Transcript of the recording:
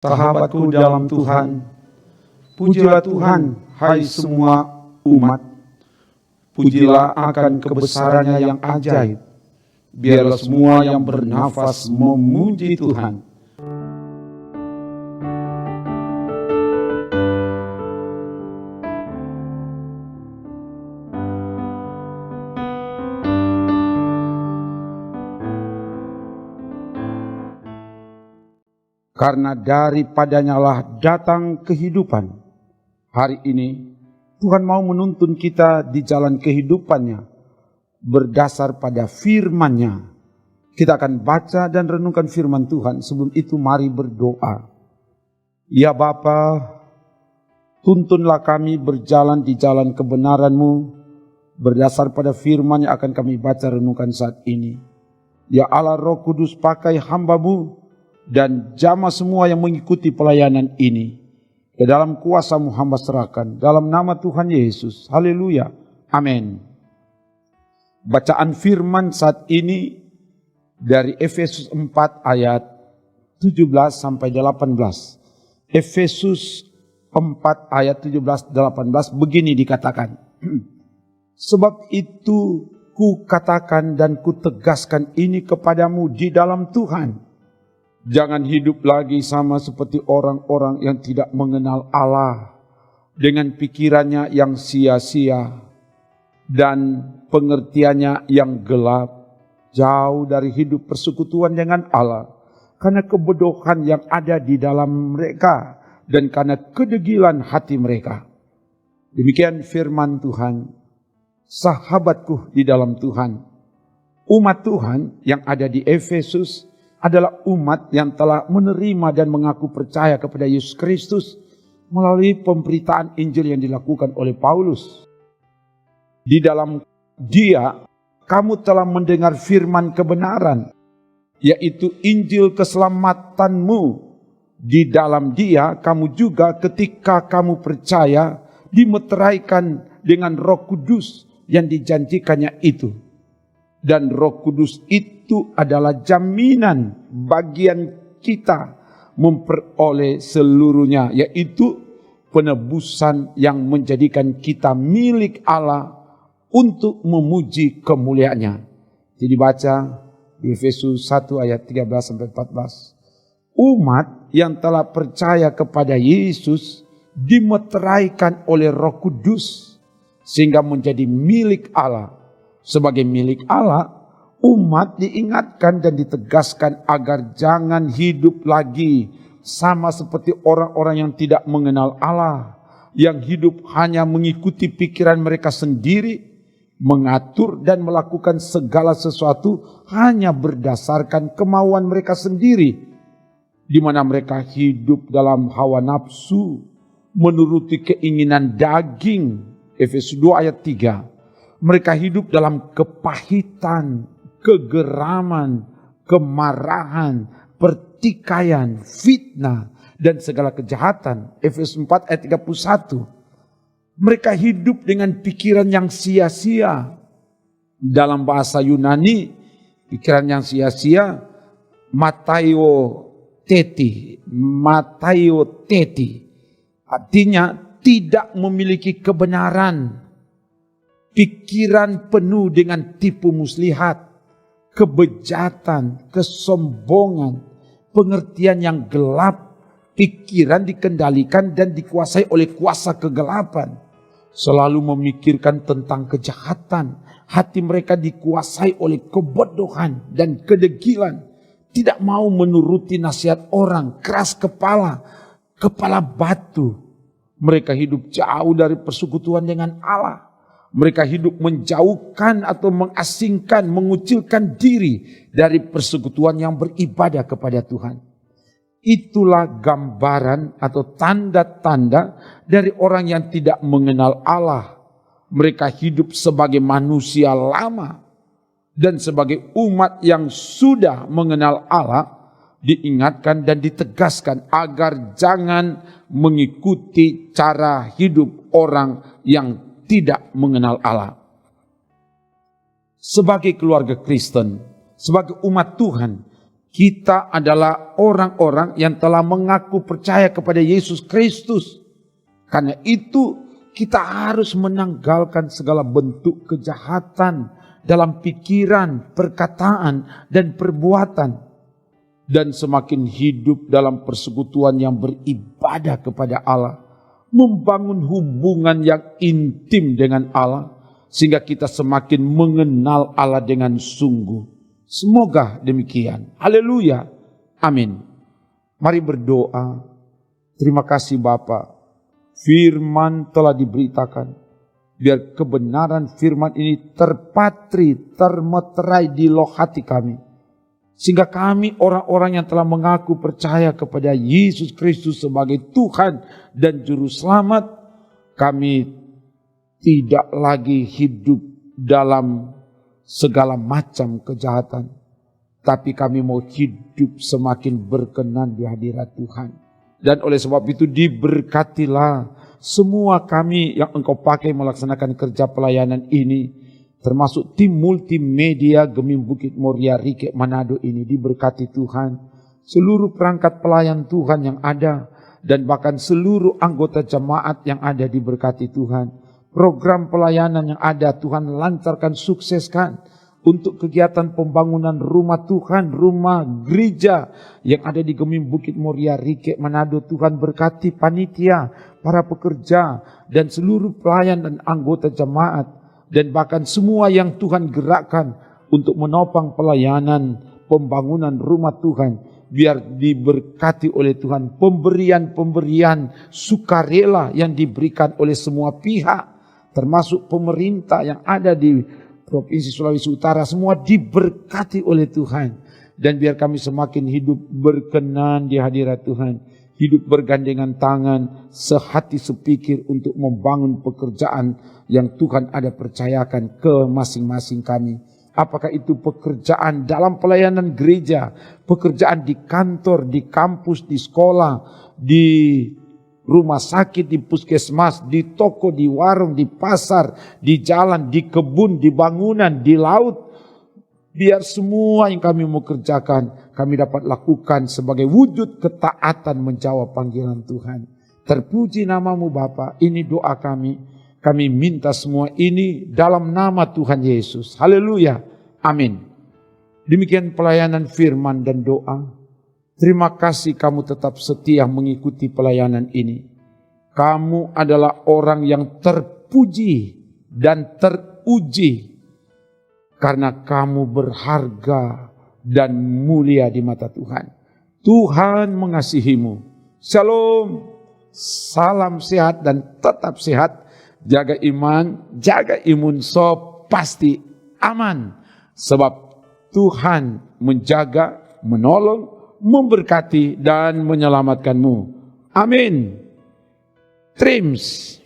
Sahabatku dalam Tuhan, pujilah Tuhan, hai semua umat. Pujilah akan kebesarannya yang ajaib. Biarlah semua yang bernafas memuji Tuhan. Karena daripadanya lah datang kehidupan. Hari ini Tuhan mau menuntun kita di jalan kehidupannya berdasar pada firman-Nya. Kita akan baca dan renungkan firman Tuhan. Sebelum itu mari berdoa. Ya Bapa, tuntunlah kami berjalan di jalan kebenaran-Mu berdasar pada firman yang akan kami baca renungkan saat ini. Ya Allah, Roh Kudus, pakai hamba-Mu dan jamah semua yang mengikuti pelayanan ini. Ke dalam kuasa-Mu hamba serahkan. Dalam nama Tuhan Yesus. Haleluya. Amin. Bacaan firman saat ini dari Efesus 4 ayat 17 sampai 18. Efesus 4 ayat 17-18 begini dikatakan. Sebab itu ku katakan dan ku tegaskan ini kepadamu di dalam Tuhan. Jangan hidup lagi sama seperti orang-orang yang tidak mengenal Allah dengan pikirannya yang sia-sia dan pengertiannya yang gelap, jauh dari hidup persekutuan dengan Allah karena kebodohan yang ada di dalam mereka dan karena kedegilan hati mereka. Demikian firman Tuhan. Sahabatku di dalam Tuhan, umat Tuhan yang ada di Efesus adalah umat yang telah menerima dan mengaku percaya kepada Yesus Kristus melalui pemberitaan Injil yang dilakukan oleh Paulus. Di dalam Dia, kamu telah mendengar firman kebenaran, yaitu Injil keselamatanmu. Di dalam Dia, kamu juga ketika kamu percaya, dimeteraikan dengan Roh Kudus yang dijanjikannya itu. Dan Roh Kudus itu adalah jaminan bagian kita memperoleh seluruhnya, yaitu penebusan yang menjadikan kita milik Allah untuk memuji kemuliaannya. Jadi baca di Efesus 1 ayat 13-14. Umat yang telah percaya kepada Yesus dimeteraikan oleh Roh Kudus sehingga menjadi milik Allah. Sebagai milik Allah, umat diingatkan dan ditegaskan agar jangan hidup lagi sama seperti orang-orang yang tidak mengenal Allah, yang hidup hanya mengikuti pikiran mereka sendiri, mengatur dan melakukan segala sesuatu hanya berdasarkan kemauan mereka sendiri, di mana mereka hidup dalam hawa nafsu, menuruti keinginan daging. Efesus 2 ayat 3. Mereka hidup dalam kepahitan, kegeraman, kemarahan, pertikaian, fitnah, dan segala kejahatan. Efesus 4 ayat 31. Mereka hidup dengan pikiran yang sia-sia. Dalam bahasa Yunani, pikiran yang sia-sia, mataio teti. Artinya tidak memiliki kebenaran. Pikiran penuh dengan tipu muslihat, kebejatan, kesombongan, pengertian yang gelap. Pikiran dikendalikan dan dikuasai oleh kuasa kegelapan. Selalu memikirkan tentang kejahatan. Hati mereka dikuasai oleh kebodohan dan kedegilan. Tidak mau menuruti nasihat orang, keras kepala, kepala batu. Mereka hidup jauh dari persekutuan dengan Allah. Mereka hidup menjauhkan atau mengasingkan, mengucilkan diri dari persekutuan yang beribadah kepada Tuhan. Itulah gambaran atau tanda-tanda dari orang yang tidak mengenal Allah. Mereka hidup sebagai manusia lama dan sebagai umat yang sudah mengenal Allah, diingatkan dan ditegaskan agar jangan mengikuti cara hidup orang yang tidak mengenal Allah. Sebagai keluarga Kristen, sebagai umat Tuhan, Kita adalah orang-orang yang telah mengaku percaya kepada Yesus Kristus. Karena itu kita harus menanggalkan segala bentuk kejahatan dalam pikiran, perkataan, dan perbuatan. Dan semakin hidup dalam persekutuan yang beribadah kepada Allah. Membangun hubungan yang intim dengan Allah. Sehingga kita semakin mengenal Allah dengan sungguh. Semoga demikian. Haleluya. Amin. Mari berdoa. Terima kasih Bapa. Firman telah diberitakan. Biar kebenaran firman ini terpatri, termeterai di loh hati kami. Sehingga kami orang-orang yang telah mengaku percaya kepada Yesus Kristus sebagai Tuhan dan Juru Selamat. Kami tidak lagi hidup dalam segala macam kejahatan. Tapi kami mau hidup semakin berkenan di hadirat Tuhan. Dan oleh sebab itu diberkatilah semua kami yang Engkau pakai melaksanakan kerja pelayanan ini. Termasuk tim multimedia Gemim Bukit Moria Rike Manado ini diberkati Tuhan. Seluruh perangkat pelayan Tuhan yang ada. Dan bahkan seluruh anggota jemaat yang ada diberkati Tuhan. Program pelayanan yang ada Tuhan lancarkan, sukseskan untuk kegiatan pembangunan rumah Tuhan, rumah gereja yang ada di Gemim Bukit Moria Rike Manado. Tuhan berkati panitia, para pekerja dan seluruh pelayan dan anggota jemaat dan bahkan semua yang Tuhan gerakkan untuk menopang pelayanan pembangunan rumah Tuhan. Biar diberkati oleh Tuhan pemberian-pemberian sukarela yang diberikan oleh semua pihak. Termasuk pemerintah yang ada di Provinsi Sulawesi Utara. Semua diberkati oleh Tuhan. Dan biar kami semakin hidup berkenan di hadirat Tuhan. Hidup bergandengan tangan, sehati sepikir untuk membangun pekerjaan yang Tuhan ada percayakan ke masing-masing kami. Apakah itu pekerjaan dalam pelayanan gereja, pekerjaan di kantor, di kampus, di sekolah, di rumah sakit, di puskesmas, di toko, di warung, di pasar, di jalan, di kebun, di bangunan, di laut. Biar semua yang kami mau kerjakan, kami dapat lakukan sebagai wujud ketaatan menjawab panggilan Tuhan. Terpuji namamu Bapa, ini doa kami. Kami minta semua ini dalam nama Tuhan Yesus. Haleluya. Amin. Demikian pelayanan firman dan doa. Terima kasih kamu tetap setia mengikuti pelayanan ini. Kamu adalah orang yang terpuji dan teruji. Karena kamu berharga dan mulia di mata Tuhan. Tuhan mengasihimu. Shalom. Salam sehat dan tetap sehat. Jaga iman, jaga imun, so pasti aman. Sebab Tuhan menjaga, menolong, memberkati dan menyelamatkanmu. Amin. Trims.